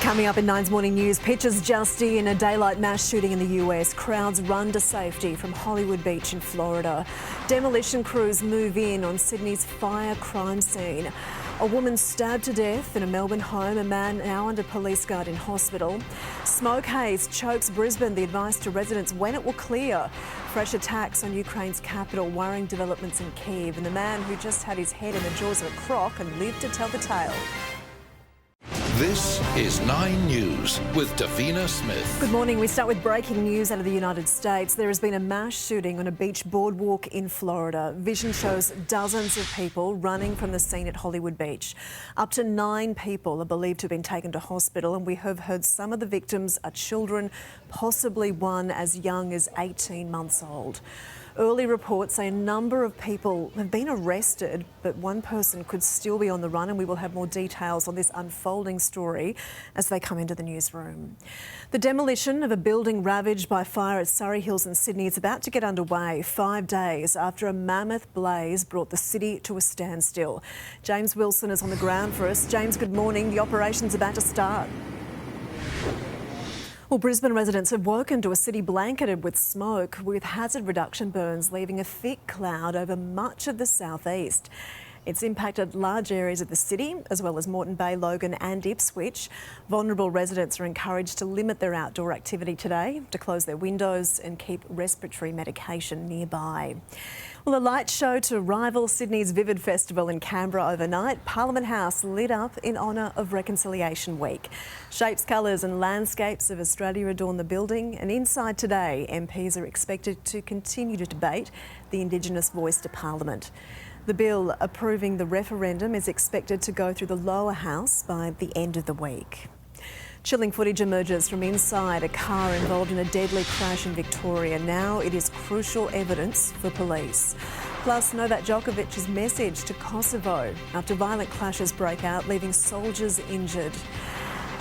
Coming up in Nine's Morning News, pictures just in a daylight mass shooting in the US. Crowds run to safety from Hollywood Beach in Florida. Demolition crews move in on Sydney's fire crime scene. A woman stabbed to death in a Melbourne home, a man now under police guard in hospital. Smoke haze chokes Brisbane, the advice to residents when it will clear. Fresh attacks on Ukraine's capital, worrying developments in Kyiv, and the man who just had his head in the jaws of a croc and lived to tell the tale. This is 9 News with Davina Smith. Good morning. We start with breaking news out of the United States. There has been a mass shooting on a beach boardwalk in Florida. Vision shows dozens of people running from the scene at Hollywood Beach. Up to 9 people are believed to have been taken to hospital, and we have heard some of the victims are children, possibly one as young as 18 months old. Early reports say a number of people have been arrested, but one person could still be on the run, and we will have more details on this unfolding story as they come into the newsroom. The demolition of a building ravaged by fire at Surrey Hills in Sydney is about to get underway 5 days after a mammoth blaze brought the city to a standstill. James Wilson is on the ground for us. James, good morning. The operation's about to start. Well, Brisbane residents have woken to a city blanketed with smoke, with hazard reduction burns leaving a thick cloud over much of the southeast. It's impacted large areas of the city, as well as Moreton Bay, Logan and Ipswich. Vulnerable residents are encouraged to limit their outdoor activity today, to close their windows and keep respiratory medication nearby. Well, a light show to rival Sydney's Vivid Festival in Canberra overnight. Parliament House lit up in honour of Reconciliation Week. Shapes, colours and landscapes of Australia adorn the building, and inside today, MPs are expected to continue to debate the Indigenous voice to Parliament. The bill approving the referendum is expected to go through the lower house by the end of the week. Chilling footage emerges from inside a car involved in a deadly crash in Victoria. Now it is crucial evidence for police. Plus, Novak Djokovic's message to Kosovo after violent clashes break out, leaving soldiers injured.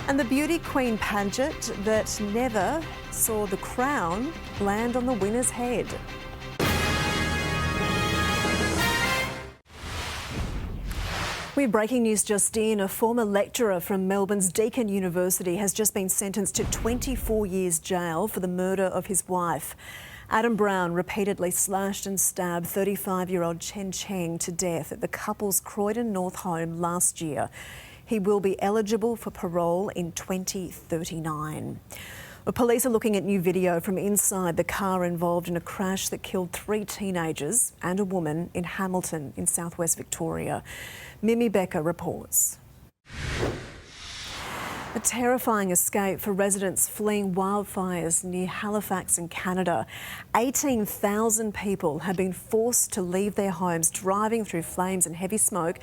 And the beauty queen pageant that never saw the crown land on the winner's head. We have breaking news just in. A former lecturer from Melbourne's Deakin University has just been sentenced to 24 years jail for the murder of his wife. Adam Brown repeatedly slashed and stabbed 35-year-old Chen Cheng to death at the couple's Croydon North home last year. He will be eligible for parole in 2039. Well, police are looking at new video from inside the car involved in a crash that killed 3 teenagers and a woman in Hamilton in southwest Victoria. Mimi Becker reports. A terrifying escape for residents fleeing wildfires near Halifax in Canada. 18,000 people have been forced to leave their homes, driving through flames and heavy smoke.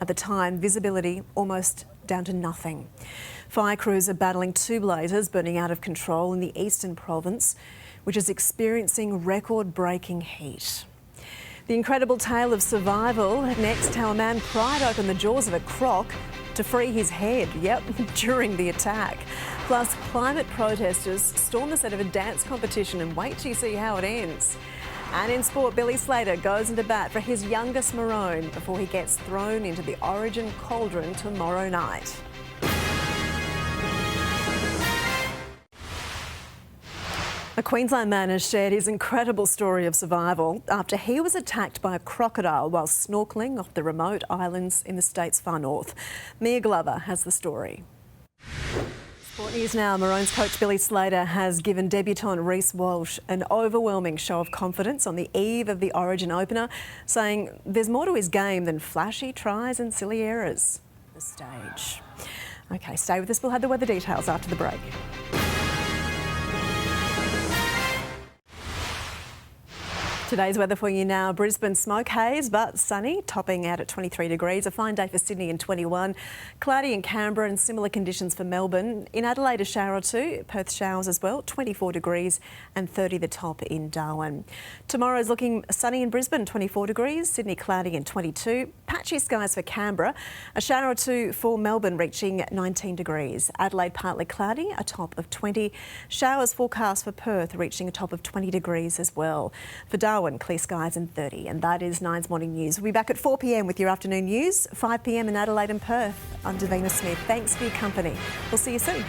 At the time, visibility almost down to nothing. Fire crews are battling 2 blazes burning out of control in the eastern province, which is experiencing record-breaking heat. The incredible tale of survival. Next, how a man pried open the jaws of a croc to free his head, during the attack. Plus, climate protesters storm the set of a dance competition, and wait till you see how it ends. And in sport, Billy Slater goes into bat for his youngest Maroon before he gets thrown into the Origin cauldron tomorrow night. A Queensland man has shared his incredible story of survival after he was attacked by a crocodile while snorkelling off the remote islands in the state's far north. Mia Glover has the story. Sport news now. Maroons coach Billy Slater has given debutant Reece Walsh an overwhelming show of confidence on the eve of the Origin opener, saying there's more to his game than flashy tries and silly errors. The stage. OK, stay with us. We'll have the weather details after the break. Today's weather for you now. Brisbane smoke haze but sunny, topping out at 23 degrees. A fine day for Sydney in 21. Cloudy in Canberra and similar conditions for Melbourne. In Adelaide, a shower or 2. Perth showers as well, 24 degrees and 30 the top in Darwin. Tomorrow's looking sunny in Brisbane, 24 degrees. Sydney cloudy and 22. Patchy skies for Canberra. A shower or 2 for Melbourne, reaching 19 degrees. Adelaide partly cloudy, a top of 20. Showers forecast for Perth, reaching a top of 20 degrees as well. For Darwin, tomorrow and clear skies and 30. And that is 9's Morning News. We'll be back at 4 p.m. with your afternoon news, 5 p.m. in Adelaide and Perth. I'm Davina Smith. Thanks for your company. We'll see you soon.